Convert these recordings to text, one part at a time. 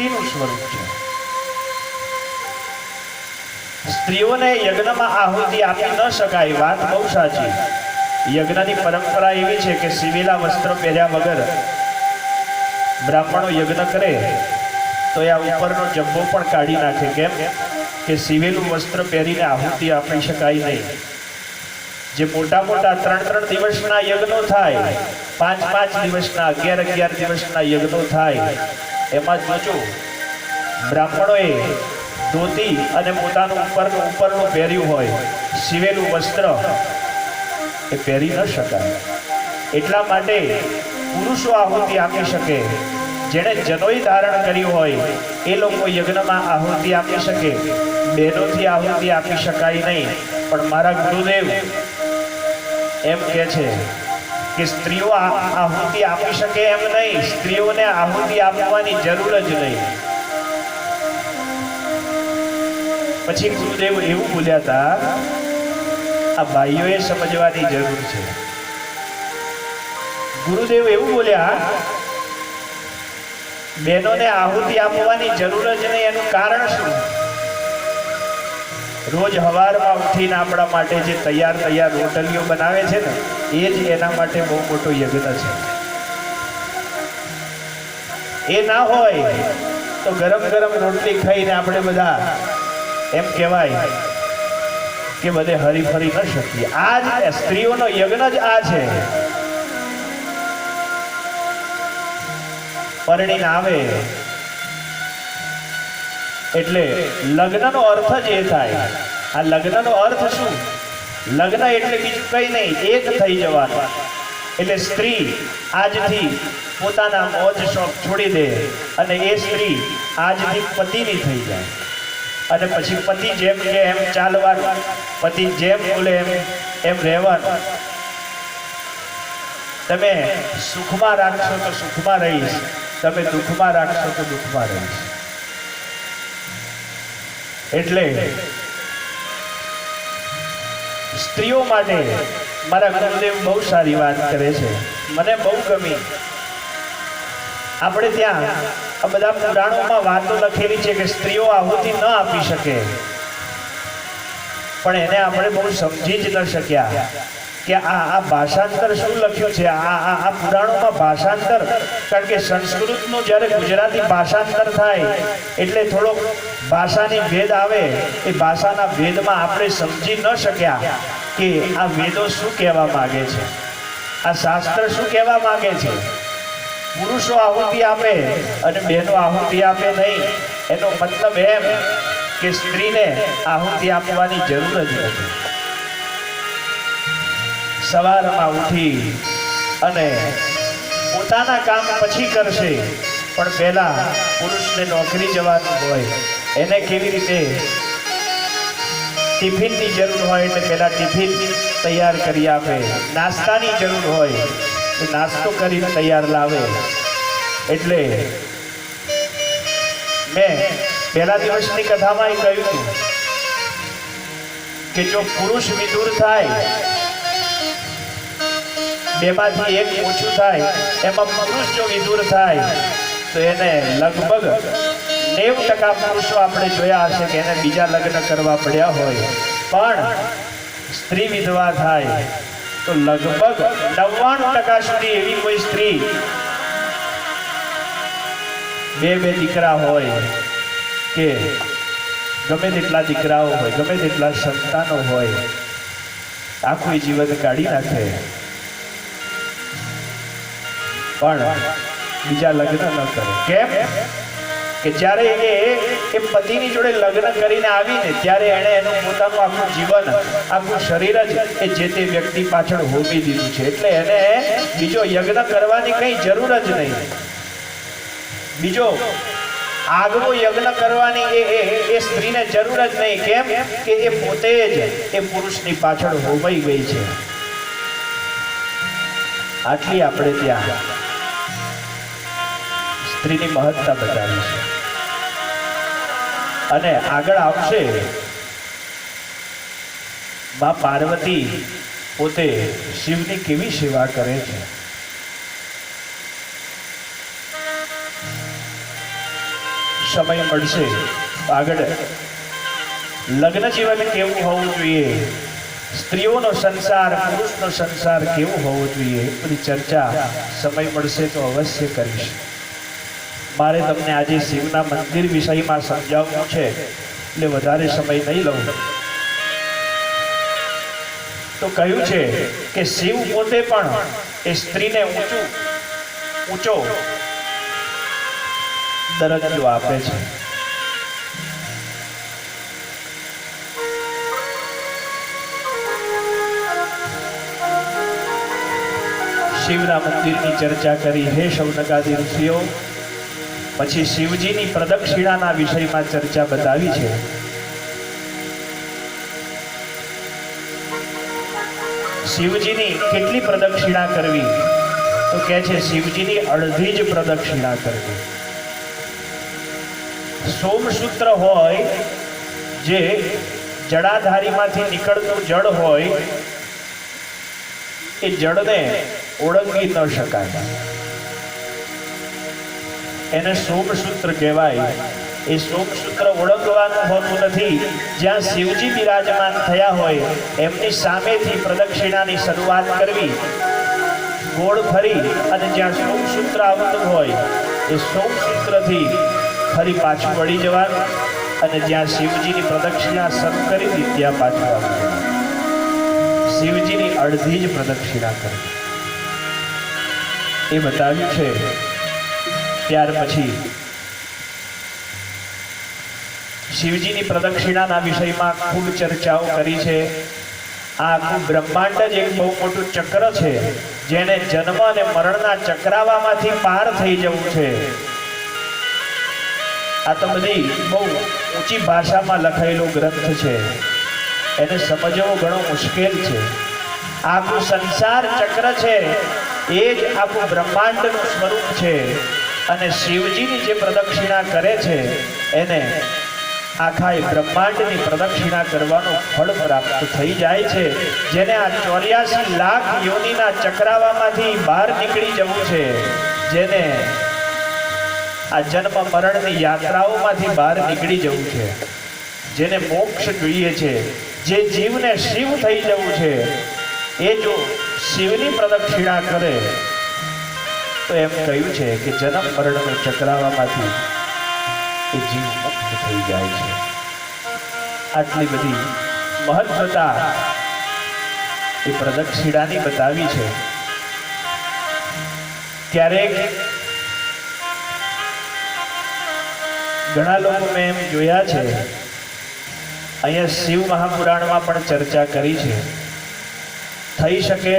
શક્તિનું સ્વરૂપ છે. સ્ત્રીઓને યજ્ઞમાં આહુતિ આપી ન શકાય, વાત બહુ સાચી. યજ્ઞની પરંપરા એવી છે કે સીવેલા વસ્ત્ર પહેર્યા વગર બ્રાહ્મણો યજ્ઞ કરે તો એ આ ઉપરનો જબ્બો પણ કાઢી નાખે. કેમ કે સીવેલું વસ્ત્ર પહેરીને આહુતિ આપી શકાય નહીં. જે મોટા મોટા 3-3 દિવસના યજ્ઞો થાય, 5-5 દિવસના, 11-11 દિવસના યજ્ઞો થાય, એમાં જોજો બ્રાહ્મણોએ ધોતી અને પોતાનું ઉપરનું પહેર્યું હોય સીવેલું વસ્ત્ર એ પહેરી ન શકાય. એટલા માટે પુરુષો આહુતિ આપી શકે, જેણે જનોઈ ધારણ કર્યું હોય એ લોકો યજ્ઞમાં આહુતિ આપી શકે. બહેનોથી આહુતિ આપી શકાય નહીં. પણ મારા ગુરુદેવ એમ કહે છે કે સ્ત્રીઓ આહુતિ આપી શકે એમ નહીં, સ્ત્રીઓને આહુતિ આપવાની જરૂર જ નહીં. પછી ગુરુદેવ એવું બોલ્યા હતા, આ ભાઈઓએ સમજવાની જરૂર છે. ગુરુદેવ એવું બોલ્યા, બહેનોને આહુતિ આપવાની જરૂર જ નહીં. એનું કારણ શું? રોજ સવારમાં ઉઠીને આપણા માટે જે તૈયાર રોટલીઓ બનાવે છે ને, એ જ એના માટે બહુ મોટો યજ્ઞ છે. એ ના હોય તો ગરમ રોટલી ખાઈને આપણે બધા એમ કહેવાય કે બધે હરીફરી ન શકીએ. આ જ સ્ત્રીઓનો યજ્ઞ જ આ છે. પરણીને આવે એટલે લગ્નનો અર્થ જ એ થાય. આ લગ્નનો અર્થ શું? લગ્ન એટલે બીજું કઈ નહીં, એક થઈ જવાનું. એટલે સ્ત્રી આજથી પોતાના મોજ શોખ છોડી દે અને એ સ્ત્રી આજથી પતિની થઈ જાય. અને પછી પતિ જેમ કે એમ ચાલવાનું, પતિ જેમ બોલે એમ રહેવાનું. તમે સુખમાં રાખશો તો સુખમાં રહીશ, તમે દુઃખમાં રાખશો તો દુઃખમાં રહીશ. એટલે સ્ત્રીઓ માટે મારા ગુરુદેવ બહુ સારી વાત કરે છે, મને બહુ ગમી. આપણે ત્યાં આ બધા પુરાણોમાં વાતો લખેલી છે કે સ્ત્રીઓ આહુતિ ન આપી શકે, પણ એને આપણે બહુ સમજી જ ન શક્યા કે આ ભાષાંતર શું લખ્યું છે. આ પુરાણોમાં ભાષાંતર, કારણ કે સંસ્કૃતનું જ્યારે ગુજરાતી ભાષાંતર થાય એટલે થોડોક ભાષાની ભેદ આવે. એ ભાષાના ભેદમાં આપણે સમજી ન શક્યા કે આ વેદો શું કહેવા માંગે છે, આ શાસ્ત્ર શું કહેવા માંગે છે. પુરુષો આહુતિ આપે અને બહેનો આહુતિ આપે નહીં. એનો મતલબ એમ કે સ્ત્રીને આહુતિ આપવાની જરૂર જ નથી. સવારમાં ઉઠી અને પોતાના કામ પછી કરશે, પણ પહેલા પુરુષને નોકરી જવાનું હોય, એને કેવી રીતે ટિફિનની જરૂર હોય એટલે પહેલા ટિફિન તૈયાર કરી આપે, નાસ્તાની જરૂર હોય તો નાસ્તો કરીને તૈયાર લાવે. એટલે મેં પહેલા દિવસની કથામાં કહ્યું હતું કે જો પુરુષ વિદુર થાય, બેમાંથી એક ઓછું થાય, એમાં પુરુષ જો વિદુર થાય તો એને લગભગ 90% પુરુષો આપણે જોયા હશે કે એને બીજા લગ્ન કરવા પડ્યા હોય. પણ સ્ત્રી વિધવા થાય તો લગભગ 99% સુધી એવી કોઈ સ્ત્રી બે દીકરા હોય કે ગમે તેટલા દીકરાઓ હોય, ગમે તેટલા સંતાનો હોય, આખું જીવન કાઢી નાખે પણ બીજા લગ્ન ન કરે. કેમ કે જ્યારે એ પતિની જોડે લગ્ન કરીને આવીને ત્યારે એણે એનું પોતાનું આખું જીવન, આખું શરીર જ એ જે તે વ્યક્તિ પાછળ હોમી દીધું છે. એટલે એને બીજો યજ્ઞ કરવાની કંઈ જરૂર જ નહીં. બીજો આગવો યજ્ઞ કરવાની એ સ્ત્રીને જરૂર જ નહીં. કેમ કે એ પોતે જ એ પુરુષની પાછળ હોમાઈ ગઈ છે. આટલી આપણે ત્યાં સ્ત્રીની મહત્તા બતાવી છે. અને આગળ આવશે મા પાર્વતી પોતે શિવની કેવી સેવા કરે છે. સમય મળશે આગળ લગ્ન જીવન કેવું હોવું જોઈએ, સ્ત્રીઓનો સંસાર પુરુષનો સંસાર કેવો હોવો જોઈએ, બધી ચર્ચા સમય મળશે તો અવશ્ય કરીશ. મારે તમને આજે શિવના મંદિર વિષયમાં સમજાવવું છે એટલે વધારે સમય નહીં લઉં. તો કહ્યું છે કે શિવ પોતે પણ એ સ્ત્રીને ઊંચો દરજ્જો આપે છે. શિવના મંદિરની ચર્ચા કરી. હે શૌનકાદી ઋષિઓ, પછી શિવજીની પ્રદક્ષિણાના વિષયમાં ચર્ચા બતાવી છે. શિવજીની કેટલી પ્રદક્ષિણા કરવી? તો કહે છે શિવજીની અડધી જ પ્રદક્ષિણા કરવી. સોમસૂત્ર હોય, જે જડાધારીમાંથી નીકળતું જળ હોય, એ જળને ઓળંગી ન શકાય, એને સોમસૂત્ર કહેવાય. એ સોમસૂત્ર ઓળંગવાનું હોતું નથી. જ્યાં શિવજી બિરાજમાન થયા હોય એમની સામેથી પ્રદક્ષિણાની શરૂઆત કરવી, ગોળ ફરી અને જ્યાં સોમસૂત્ર આવતું હોય એ સોમસૂત્રથી ફરી પાછું વળી જવાનું અને જ્યાં શિવજીની પ્રદક્ષિણા શરૂ કરી હતી ત્યાં પાછું આવવું. શિવજીની અડધી જ પ્રદક્ષિણા કરવી એ બતાવ્યું છે. ત્યાર પછી શિવજીની પ્રદક્ષિણાના વિષયમાં ખૂબ ચર્ચાઓ કરી છે. આ આખું બ્રહ્માંડ જ એક બહુ મોટું ચક્ર છે, જેને જન્મ અને મરણના ચક્રાવામાંથી પાર થઈ જવું છે. આ તો બધી બહુ ઊંચી ભાષામાં લખાયેલો ગ્રંથ છે, એને સમજવો ઘણો મુશ્કેલ છે. આખું સંસાર ચક્ર છે, એ જ આખું બ્રહ્માંડનું સ્વરૂપ છે. અને શિવજીની જે પ્રદક્ષિણા કરે છે એને આખા બ્રહ્માંડની પ્રદક્ષિણા કરવાનું ફળ પ્રાપ્ત થઈ જાય છે. જેને આ 84 લાખ યોનિના ચક્રાવામાંથી બહાર નીકળી જવું છે, જેને આ જન્મ મરણની યાત્રાઓમાંથી બહાર નીકળી જવું છે, જેને મોક્ષ જોઈએ છે, જે જીવને શિવ થઈ જવું છે, એ જો શિવની પ્રદક્ષિણા કરે તો એમ કહ્યું છે કે જન્મ મરણનો ચક્રાવામાંથી એ જીવ મુક્ત થઈ જાય છે. આટલી બધી મહત્વતા એ પ્રદક્ષિણાની બતાવી છે. ક્યારેક ઘણા લોકો મેં એમ જોયા છે, અહીંયા શિવ મહાપુરાણમાં પણ ચર્ચા કરી છે. થઈ શકે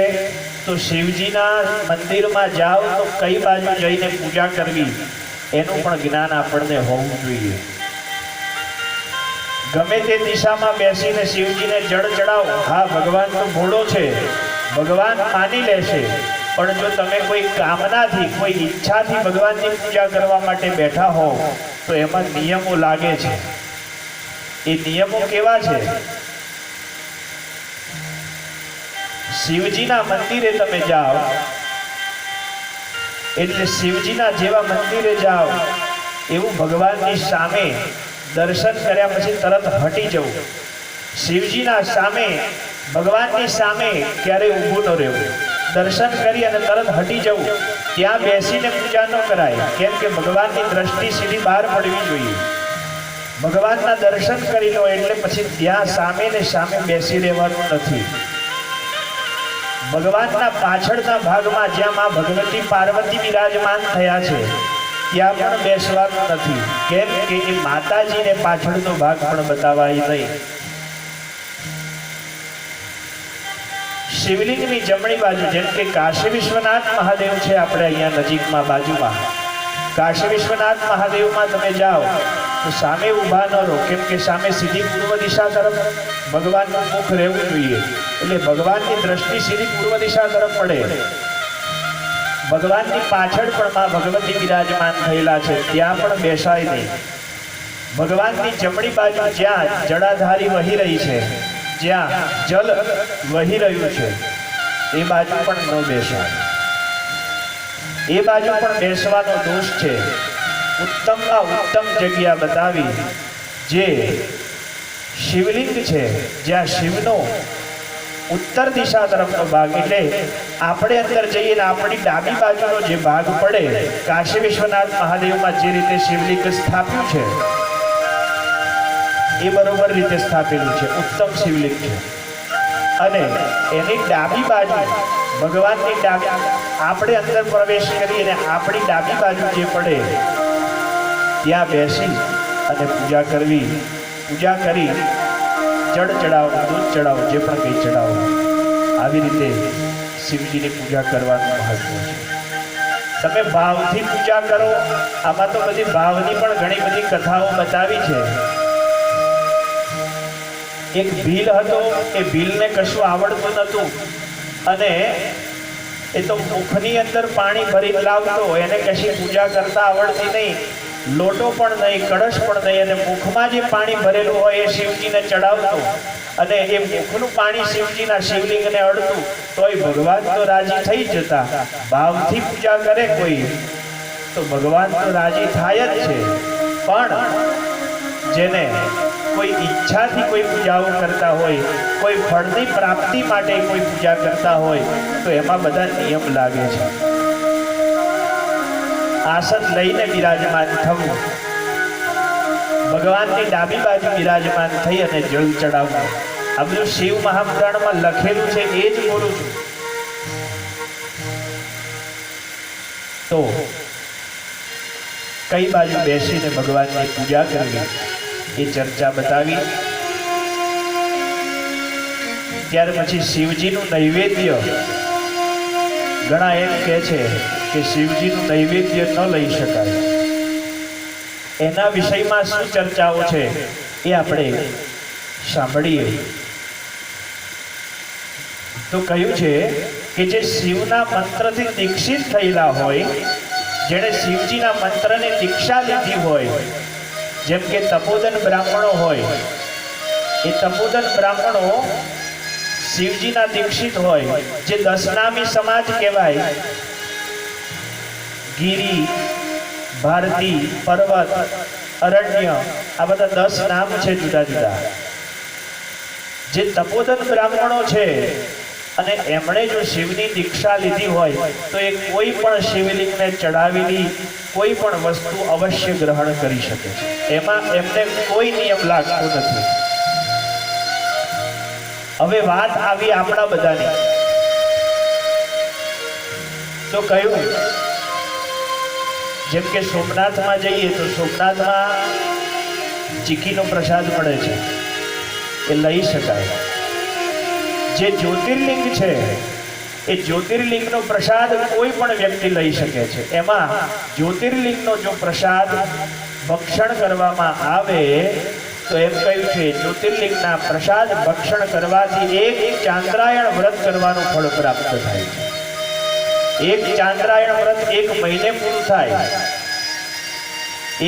તો શિવજીના મંદિરમાં જાઓ તો કઈ બાજુ જઈને પૂજા કરવી એનું પણ જ્ઞાન આપણને હોવું જોઈએ. ગમે તે દિશામાં બેસીને શિવજીને જળ ચડાવો, હા ભગવાન તો ભોળો છે, ભગવાન માની લેશે. પણ જો તમે કોઈ કામનાથી, કોઈ ઈચ્છાથી ભગવાનની પૂજા કરવા માટે બેઠા હો તો એમાં નિયમો લાગે છે. એ નિયમો કેવા છે? શિવજીના મંદિરે તમે જાઓ એટલે શિવજીના જેવા મંદિરે જાઓ એવું ભગવાનની સામે દર્શન કર્યા પછી તરત હટી જવું. શિવજીના સામે, ભગવાનની સામે ક્યારેય ઊભું ન રહેવું. દર્શન કરી અને તરત હટી જવું. ત્યાં બેસીને પૂજા ન કરાય, કેમ કે ભગવાનની દ્રષ્ટિ સીધી બહાર પડવી જોઈએ. ભગવાનના દર્શન કરી લો એટલે પછી ત્યાં સામે ને સામે બેસી રહેવાનું નથી. ભગવાનના પાછળના ભાગમાં જ્યાં માં ભગવતી પાર્વતી બિરાજમાન થયા છે ત્યાં પણ બેસવાનું નથી, કેમ કે એ માતાજીને પાછળનો ભાગ પણ બતાવાય નહીં. શિવલિંગની જમણી બાજુ, જેમ કે કાશી વિશ્વનાથ મહાદેવ છે આપણે અહીંયા નજીકમાં બાજુમાં, કાશી વિશ્વનાથ મહાદેવમાં તમે જાઓ તો સામે ઊભા ન રહો, કેમ કે સામે સીધી પૂર્વ દિશા તરફ ભગવાનનું મુખ રહેવું જોઈએ. એટલે ભગવાનની દ્રષ્ટિ સીધી પૂર્વ દિશા તરફ પડે. ભગવાનની પાછળ પણ માં ભગવતી બિરાજમાન થયેલા છે, ત્યાં પણ બેસાય નહીં. ભગવાનની જમણી બાજુ જ્યાં જડાધારી વહી રહી છે, જ્યાં જલ વહી રહ્યું છે, એ બાજુ પણ ન બેસાય. એ બાજુ પણ બેસવાનો દોષ છે. ઉત્તમમાં ઉત્તમ જગ્યા બતાવી, જે શિવલિંગ છે, જ્યાં શિવનો ઉત્તર દિશા તરફનો ભાગ, એટલે આપણે અંદર જઈએ ને આપણી ડાબી બાજુનો જે ભાગ પડે, કાશી વિશ્વનાથ મહાદેવમાં જે રીતે શિવલિંગ સ્થાપ્યું છે એ બરોબર રીતે સ્થાપેલું છે, ઉત્તમ શિવલિંગ છે. અને એની ડાબી બાજુ ભગવાનની ડાબી, આપણે અંદર પ્રવેશ કરી અને આપણી ડાબી બાજુ જે પડે ત્યાં બેસી અને પૂજા કરવી. પૂજા કરી જળ ચડાવો, દૂધ ચડાવો, જે પણ કંઈ ચડાવો, આવી રીતે શિવજીની પૂજા કરવાનું મહત્વ છે. તમે ભાવથી પૂજા કરો. આમાં તો બધી ભાવની પણ ઘણી બધી કથાઓ બતાવી છે. એક ભીલ હતો, એ ભીલને કશું આવડતું નહોતું અને એ તો મુખની અંદર પાણી ભરી લાવતો, એને કશી પૂજા કરતા આવડતી નહીં, લોટો પણ નહીં, કળશ પણ નહીં, અને મુખમાં જે પાણી ભરેલું હોય એ શિવજીને ચડાવતો અને એ મુખનું પાણી શિવજીના શિવલિંગને અડતું, તોય ભગવાન તો રાજી થઈ જતા. ભાવથી પૂજા કરે કોઈ તો ભગવાન તો રાજી થાય જ છે. પણ જેને કોઈ ઈચ્છાથી કોઈ પૂજાઓ કરતા હોય, કોઈ ફળની પ્રાપ્તિ માટે કોઈ પૂજા કરતા હોય, તો એમાં બધા નિયમ લાગે છે. આસન લઈને બિરાજમાન થવું, ભગવાનની ડાબી બાજુ બિરાજમાન થઈ અને જળ ચડાવવું, આ બધું શિવ મહાપુરાણમાં લખેલું છે, એ જ બોલું છું. તો કઈ બાજુ બેસીને ભગવાનની પૂજા કરવી એ ચર્ચા બતાવી. ત્યાર પછી શિવજીનું નૈવેદ્ય, ઘણા એમ કહે છે કે શિવજીનું નૈવેદ્ય ન લઈ શકાય. એના વિષયમાં શું ચર્ચાઓ છે એ આપણે સાંભળીએ. તો કહ્યું છે કે જે શિવના મંત્રથી દીક્ષિત થયેલા હોય, જેણે શિવજીના મંત્રને દીક્ષા લીધી હોય, જેમ કે તપોદન બ્રાહ્મણો હોય, એ તપોદન બ્રાહ્મણો શિવજીના દીક્ષિત હોય, જે દશનામી સમાજ કહેવાય. ગિરી, ભારતી, પર્વત, અરણ્ય, આ બધા 10 નામ છે જુદા જુદા. જે તપોદન બ્રાહ્મણો છે અને એમણે જો શિવની દીક્ષા લીધી હોય તો એ કોઈ પણ શિવલિંગને ચડાવેલી કોઈ પણ વસ્તુ અવશ્ય ગ્રહણ કરી શકે છે. એમાં એમને કોઈ નિયમ લાગતો નથી. હવે વાત આવી આપણા બધાની. તો કહ્યું જેમ કે સોમનાથમાં જઈએ તો સોમનાથમાં ચીકીનો પ્રસાદ મળે છે, એ લઈ શકાય. જે જ્યોતિર્લિંગ છે એ જ્યોતિર્લિંગનો પ્રસાદ કોઈ પણ વ્યક્તિ લઈ શકે છે. એમાં જ્યોતિર્લિંગનો જો પ્રસાદ ભક્ષણ કરવામાં આવે તો એમ કહ્યું છે જ્યોતિર્લિંગના પ્રસાદ ભક્ષણ કરવાથી એક ચાંદ્રાયણ વ્રત કરવાનું ફળ પ્રાપ્ત થાય છે. એક ચાંદ્રાયણ વ્રત 1 મહિને પૂરું થાય.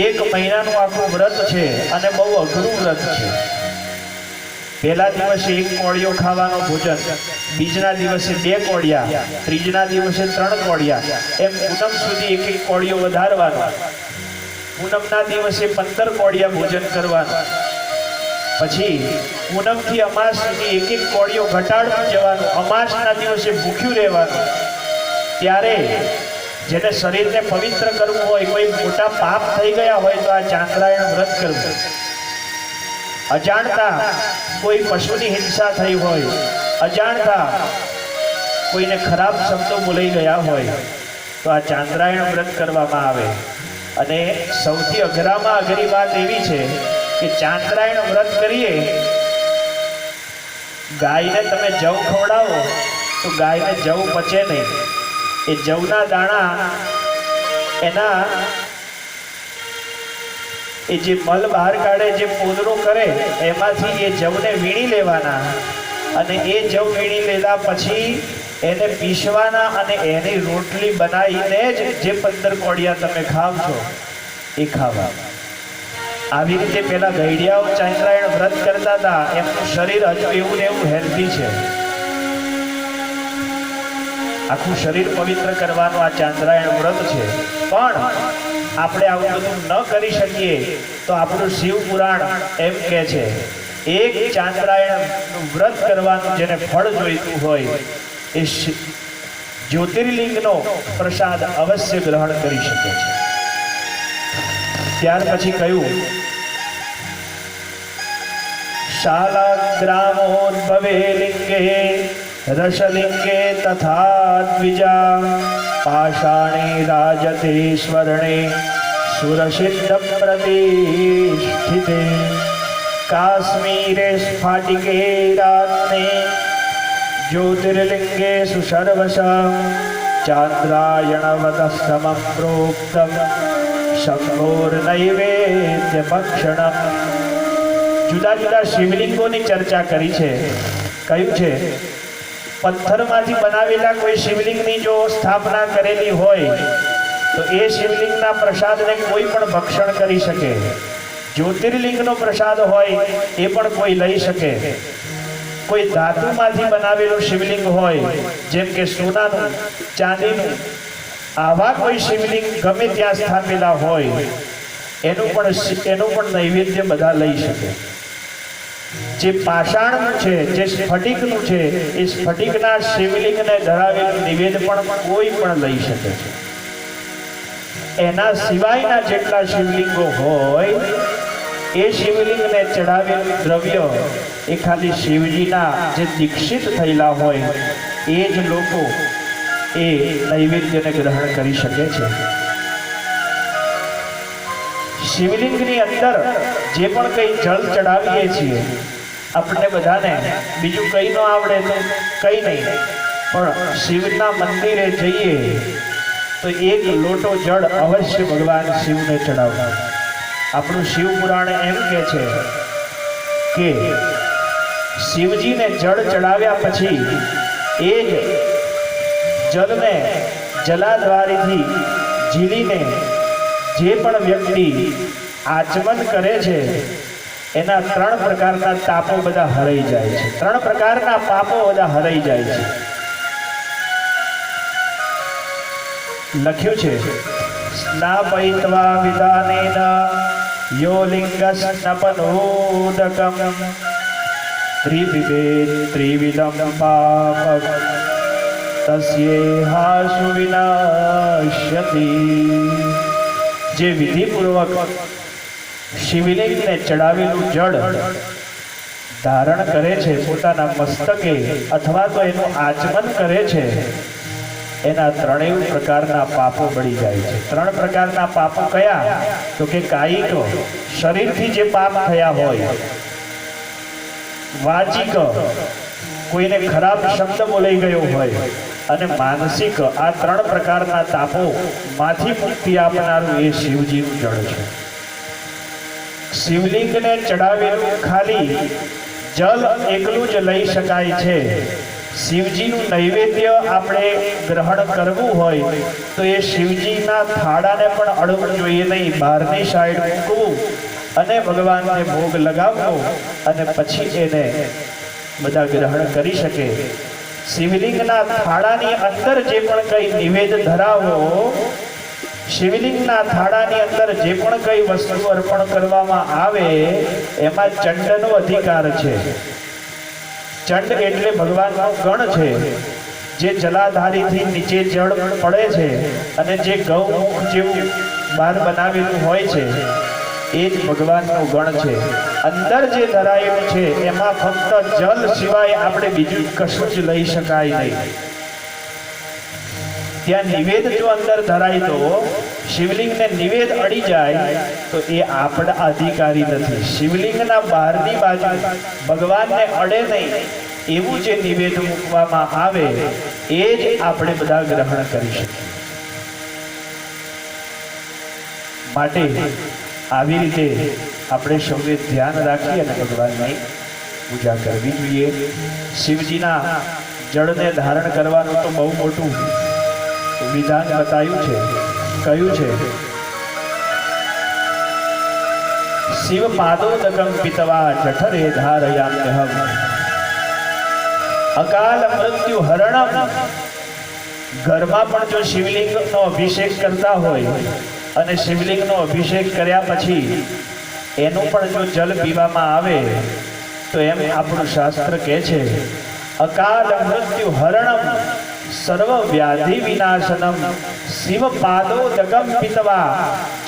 1 મહિનાનું આખું વ્રત છે અને બહુ અઘરું વ્રત છે. પહેલા દિવસે 1 કોળિયો ખાવાનો ભોજન, બીજના દિવસે 2 કોળિયા, ત્રીજના દિવસે 3 કોળિયા, એમ પૂનમ સુધી 1 કોળિયો વધારવાનો. પૂનમના દિવસે 15 કોળિયા ભોજન કરવાનું. પછી પૂનમથી અમાસ સુધી 1 કોળિયો ઘટાડતું જવાનું. અમાસના દિવસે ભૂખ્યું રહેવાનું. ત્યારે જેને શરીરને પવિત્ર કરવું હોય, કોઈ મોટા પાપ થઈ ગયા હોય તો આ ચાંદ્રાયણ વ્રત કરવું. અજાણતા કોઈ પશુની હિંસા થઈ હોય, અજાણતા કોઈને ખરાબ શબ્દો બોલાઈ ગયા હોય તો આ ચાંદ્રાયણ વ્રત કરવામાં આવે. અને સૌથી અઘરામાં અઘરી વાત એવી છે કે ચાંદ્રાયણ વ્રત કરીએ, ગાયને તમે જવ ખવડાવો તો ગાયને જવ પચે નહીં. એ જવના દાણા એના એ જે મલ બહાર કાઢે, જે પોદરો કરે, એમાંથી એ જવને વીણી લેવાના અને એ જવ વીણી લીધા પછી એને પીસવાના અને એની રોટલી બનાવીને જ જે 15 કોળિયા તમે ખાવ છો એ ખાવા. આવી રીતે પેલા ગઈડિયાઓ ચાંદ્રાયણ વ્રત કરતા હતા. એમનું શરીર હજુ એવું ને એવું હેલ્ધી છે. આખું શરીર પવિત્ર કરવાનું આ ચાંદ્રાયણ વ્રત છે. પણ આપણે આવું બધું ન કરી શકીએ તો આપણું શિવ પુરાણ એમ કહે છે એક ચાંદ્રાયણનું વ્રત કરવાનું જેને ફળ જોઈતું હોય એ જ્યોતિર્લિંગનો પ્રસાદ અવશ્ય ગ્રહણ કરી શકે છે. ત્યાર પછી કહ્યું શાલાગ્રામોદ્ભવે લિંગે રસલિંગે તથા દ્વિજા પાષાણે રાજતે સ્વર્ણે સુરસિદ્ધ પ્રતિષ્ઠિતે કાશ્મીરે સ્ફાટિકે રાત્રે જ્યોતિર્લિંગેષુ સર્વશઃ ચાંદ્રાયણવત સમં પ્રોક્તમ શંભોર્નૈવેદ્ય ભક્ષણમ. જુદા જુદા શિવલિંગોની ચર્ચા કરી છે. કહ્યું છે પથ્થરમાંથી બનાવેલા કોઈ શિવલિંગની જો સ્થાપના કરેલી હોય તો એ શિવલિંગના પ્રસાદને કોઈ પણ ભક્ષણ કરી શકે. જ્યોતિર્લિંગનો પ્રસાદ હોય એ પણ કોઈ લઈ શકે. કોઈ ધાતુમાંથી બનાવેલું શિવલિંગ હોય જેમ કે સોનાનું, ચાંદીનું, આવા કોઈ શિવલિંગ ગમે ત્યાં સ્થાપેલા હોય એનું પણ નૈવેદ્ય બધા લઈ શકે. જે પાષાણનું છે, જે સ્ફટિકનું છે, એ સ્ફટિકના શિવલિંગને ધરાવેલું નિવેદ પણ કોઈ પણ લઈ શકે છે. એના સિવાયના જેટલા શિવલિંગો હોય એ શિવલિંગને ચડાવેલું દ્રવ્ય એ ખાલી શિવજીના જે દીક્ષિત થયેલા હોય એ જ લોકો એ નૈવેદ્યને ગ્રહણ કરી શકે છે. શિવલિંગની અંદર જે પણ કંઈ જળ ચડાવીએ છીએ આપણને બધાને બીજું કંઈ ન આવડે તો કંઈ નહીં, પણ શિવના મંદિરે જઈએ તો એક લોટો જળ અવશ્ય ભગવાન શિવને ચડાવવું. આપણું શિવ પુરાણ એમ કહે છે કે શિવજીને જળ ચડાવ્યા પછી એ જ જળને જલાદ્વારીથી ઝીલીને જે પણ વ્યક્તિ આચમન કરે છે એના 3 પ્રકારના તાપો બધા હરાઈ જાય છે. 3 પ્રકારના પાપો બધા હરાઈ જાય છે. લખ્યું છે સ્નાપયિત્વા વિધાનેન યો લિંગસ્નપનોદકમ ત્રિપિબેદ ત્રિવિધમ પાપમ તસ્યેહાસુ વિનાશ્યતિ. જે વિધિપૂર્વક શિવલિંગને ચડાવેલું જળ ધારણ કરે છે પોતાના મસ્તકે અથવા તો એનું આચમન કરે છે એના 3 પ્રકારના પાપો બળી જાય છે. 3 પ્રકારના પાપો કયા? તો કે કાયિક, શરીરથી જે પાપ થયા હોય, વાચિક, કોઈને ખરાબ શબ્દ બોલાઈ ગયો હોય, અને માનસિક. આ 3 પ્રકારના તાપો માંથી મુક્તિ આપનારું એ શિવજીનું જળ છે. શિવલિંગને ચડાવેલું ખાલી જલ એકલું જ લઈ શકાય છે. શિવજીનું નૈવેદ્ય આપણે ગ્રહણ કરવું હોય તો એ શિવજીના થાળાને પણ અડવું જોઈએ નહીં. બહારની સાઈડ મૂકવું અને ભગવાનને ભોગ લગાવવો અને પછી એને બધા ગ્રહણ કરી શકે. શિવલિંગના થાળાની અંદર જે પણ કંઈ નિવેદ ધરાવો, શિવલિંગના થાળાની અંદર જે પણ કંઈ વસ્તુ અર્પણ કરવામાં આવે એમાં ચંડનો અધિકાર છે. ચંડ એટલે ભગવાનનો ગણ છે, જે જલાધારીથી નીચે જળ પડે છે અને જે ગૌમુખ જેવું બહાર બનાવેલું હોય છે એ જ ભગવાનનો ગણ છે. અંદર જે ધરાયેલું છે એમાં ફક્ત જલ સિવાય આપણે બીજું કશું જ લઈ શકાય નહીં. ત્યાં નિવેદ જો અંદર ધરાય તો શિવલિંગને નિવેદ અડી જાય તો એ આપણા અધિકારી નથી. શિવલિંગના બહારની બાજુ ભગવાનને અડે નહીં એવું જે નિવેદ મૂકવામાં આવે એ જ આપણે બધા ગ્રહણ કરી શકીએ. માટે આવી રીતે આપણે સૌએ ધ્યાન રાખી અને ભગવાનની પૂજા કરવી જોઈએ. શિવજીના જળને ધારણ કરવાનું તો બહુ મોટું વિધાન બતાવ્યું છે. કહ્યું છે શિવ પાદોદકમ પિતવા જઠરે ધારયામ્યહમ અકાલ મૃત્યુ હરણમ. ઘરમાં પણ જો શિવલિંગનો અભિષેક કરતા હોય અને શિવલિંગનો અભિષેક કર્યા પછી એનું પણ જો જલ પીવામાં આવે તો એમ આપણું શાસ્ત્ર કહે છે, અકાલ મૃત્યુ હરણમ સર્વ વ્યાધિ વિનાશનમ શિવ પાદોદકમ પિતવા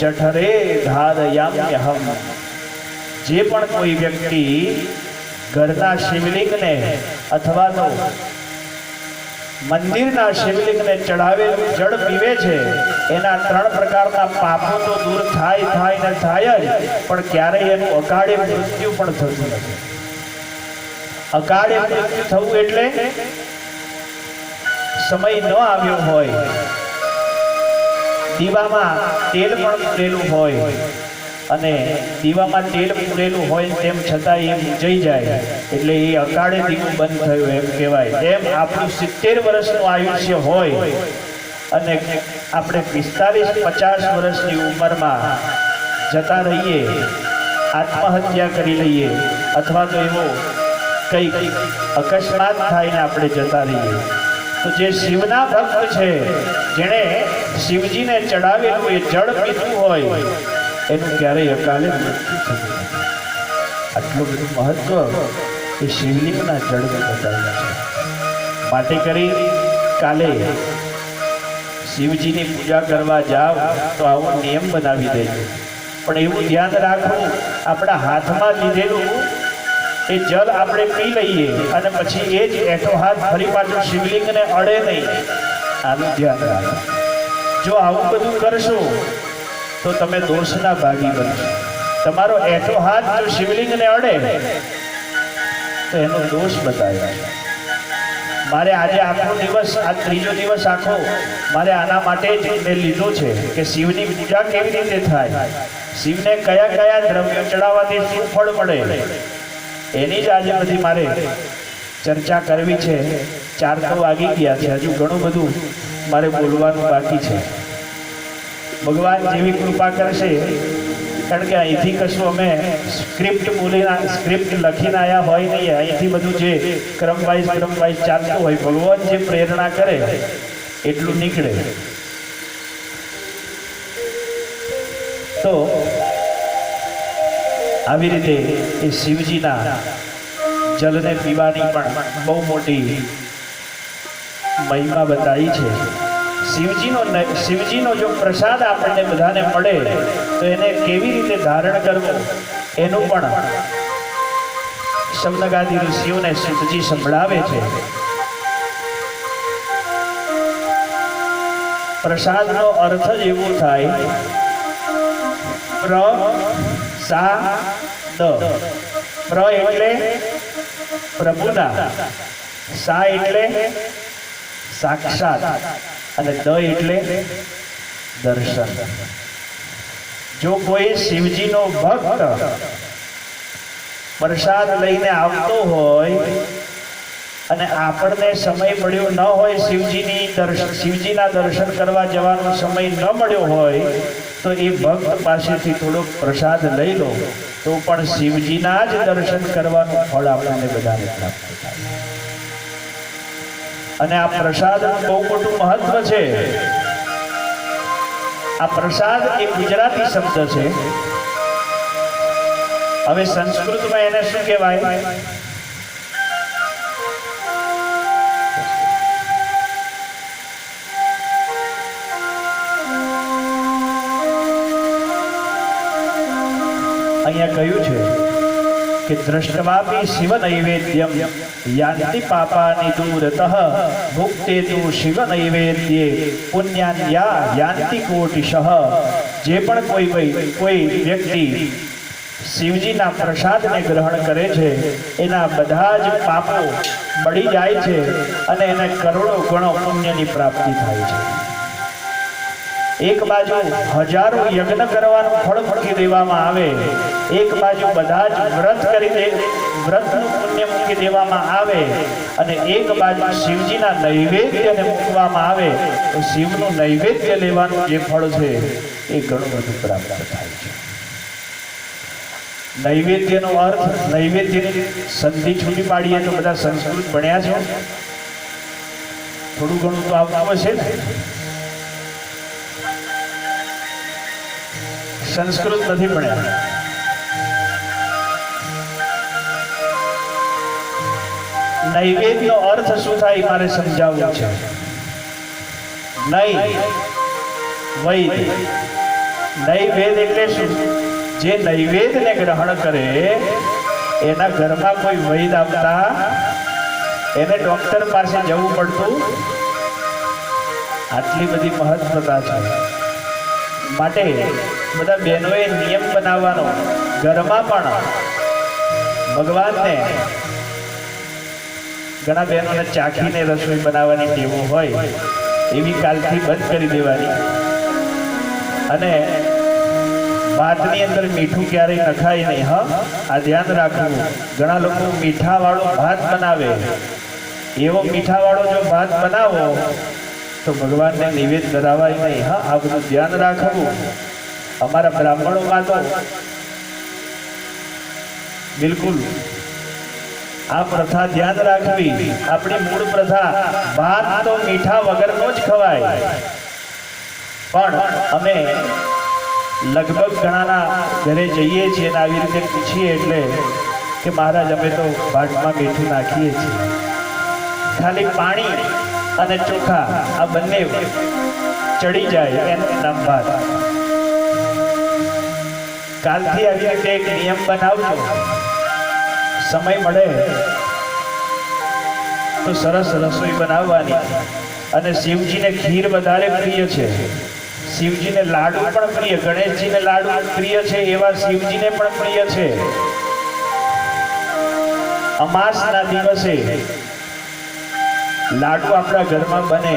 જઠરે ધારયામ્યહમ. જે પણ કોઈ વ્યક્તિ ઘરના શિવલિંગને અથવા તો મંદિરના શિવલિંગને ચડાવેલું જળ પીવે છે એના 3 પ્રકારના પાપો તો દૂર થાય ને થાય જ, પણ ક્યારેય એનું અકાળે મૃત્યુ પણ થતું નથી. અકાળે મૃત્યુ થવું એટલે સમય ન આવ્યો હોય, દીવામાં તેલ પણ પૂરેલું હોય અને દીવામાં તેલ પૂરેલું હોય તેમ છતાં એ જઈ જાય એટલે એ અકાળે દીવું બંધ થયું એમ કહેવાય. એમ આપણું 70 વર્ષનું આયુષ્ય હોય અને આપણે 45-50 વર્ષની ઉંમરમાં જતા રહીએ, આત્મહત્યા કરી લઈએ અથવા તો એવો કંઈક અકસ્માત થાય ને આપણે જતા રહીએ, તો જે શિવના ભક્ત છે જેણે શિવજીને ચડાવેલું એ જળ પીધું હોય એનું ક્યારેય અકાલે મૃત્યુ થતું નથી. આટલું બધું મહત્વ એ શિવલિંગના જળને બતાવ્યા છે. માટે કરી કાલે શિવજીની પૂજા કરવા જાઓ તો આવો નિયમ બનાવી દેજો, પણ એવું ધ્યાન રાખવું આપણા હાથમાં લીધેલું એ જલ આપણે પી લઈએ અને પછી એ જ એઠો હાથ ફરી પાછું શિવલિંગને અડે નહીં, આનું ધ્યાન રાખો. જો આવું બધું કરશો તો તમે દોષના ભાગી બનશો. તમારો એઠો હાથ જો શિવલિંગને અડે તો એનો દોષ બતાવ્યો છે. મારે આજે આખો દિવસ, આ 3જો દિવસ આખો મારે આના માટે જ મેં લીધો છે કે શિવની પૂજા કેવી રીતે થાય, શિવને કયા કયા દ્રવ્યો ચડાવવાથી શું ફળ મળે, એની જ આજે બધી મારે ચર્ચા કરવી છે. 4 તો વાગી ગયા છે, હજુ ઘણું બધું મારે બોલવાનું બાકી છે. ભગવાન જેવી કૃપા કરશે, કારણ કે અહીંથી કશું અમે સ્ક્રિપ્ટ લખીને આવ્યા હોય નહીં, અહીંથી બધું જે ક્રમ વાઇઝ ચાલતું હોય, ભગવાન જે પ્રેરણા કરે એટલું નીકળે. તો આવી રીતે એ શિવજીના જલને પીવાની પણ બહુ મોટી મહિમા બતાવી છે. શિવજીનો જો પ્રસાદ આપણને બધાને મળે તો એને કેવી રીતે ધારણ કરવું એનું પણ શબ્દગાદી ઋષિઓને સુતજી સંભળાવે છે. પ્રસાદનો અર્થ જ એવો થાય, પ્રસાદ. પ્ર એટલે પ્રભુના, સા એટલે સાક્ષાત અને દ એટલે દર્શન. જો કોઈ શિવજીનો ભક્ત પ્રસાદ લઈને આવતો હોય અને આપણને સમય મળ્યો ન હોય, શિવજીના દર્શન કરવા જવાનો સમય ન મળ્યો હોય તો એ ભક્ત પાસેથી થોડોક પ્રસાદ લઈ લો તો પણ શિવજીના જ દર્શન કરવાનું ફળ આપણને બધાને પ્રાપ્ત થાય. અને આ પ્રસાદનું બહુ મોટું મહત્વ છે. આ પ્રસાદ એ ગુજરાતી શબ્દ છે. હવે સંસ્કૃતમાં એને શું કહેવાય? અહીંયા કહ્યું છે કે દ્રષ્ટવાપી શિવ નૈવેદ્યમ યાન્તિ પાપાની દૂરતઃ ભુક્તે તુ શિવ નૈવેદ્યે પુણ્યાન્યા યાન્તિ કોટિશઃ. જે પણ કોઈ વ્યક્તિ શિવજીના પ્રસાદને ગ્રહણ કરે છે એના બધા જ પાપો બળી જાય છે અને એને કરોડો ગણો પુણ્યની પ્રાપ્તિ થાય છે. એક બાજુ હજારો યજ્ઞ કરવાનું ફળ મૂકી દેવામાં આવે, એક બાજુ બધા જ વ્રતનું પુણ્ય મૂકી દેવામાં આવે અને એક બાજુ શિવજીના નૈવેદ્યને મૂકવામાં આવે તો શિવનું નૈવેદ્ય લેવાનું જે ફળ છે એ ઘણું બધું પ્રાપ્ત થાય છે. નૈવેદ્યનો અર્થ, નૈવેદ્યની સંધિ છૂટી પાડીએ તો બધા સંસ્કૃત ભણ્યા છે, થોડું ઘણું તો આવતું હશે ને. સંસ્કૃત નથી ભણ્યા. નૈવેદ્યનો અર્થ શું થાય મારે સમજાવવું છે. નૈવેદ એટલે શું? જે નૈવેદ્યને ગ્રહણ કરે એના ઘરમાં કોઈ વૈદ આવતા એને ડોક્ટર પાસે જવું પડતું. આટલી બધી મહત્વતા છે. માટે બધા બહેનોએ નિયમ બનાવવાનો, ઘરમાં પણ ભગવાનને ઘણા બહેનોને ચાખીને રસોઈ બનાવવાની ટેવો હોય એવી કાલથી બંધ કરી દેવાની. અને ભાતની અંદર મીઠું ક્યારેય નખાય નહીં. હા, આ ધ્યાન રાખવું. ઘણા લોકો મીઠાવાળો ભાત બનાવે. એવો મીઠાવાળો જો ભાત બનાવો તો ભગવાનને નિવેદ ધરાવાય નહીં. હા, આ બધું ધ્યાન રાખવું. અમારા બ્રાહ્મણોમાં તો બિલકુલ આ પ્રથા ધ્યાન રાખવી. આપણી મૂળ પ્રથા ભાત તો મીઠા વગરનો જ ખવાય. પણ અમે લગભગ ઘણાના ઘરે જઈએ છીએ અને આવી રીતે પૂછીએ એટલે કે મહારાજ અમે તો ભાતમાં મીઠું નાખીએ છીએ. ખાલી પાણી અને ચોખા આ બંને ચડી જાય એનું નામ ભાત. કાલથી આવી રીતે એક નિયમ બનાવજો. સમય મળે તો સરસ રસોઈ બનાવવાની. અને શિવજીને ખીર વધારે પ્રિય છે. શિવજીને લાડુ પણ પ્રિય. ગણેશજીને લાડુ પ્રિય છે એવા શિવજીને પણ પ્રિય છે. અમાસના દિવસે લાડુ આપણા ઘરમાં બને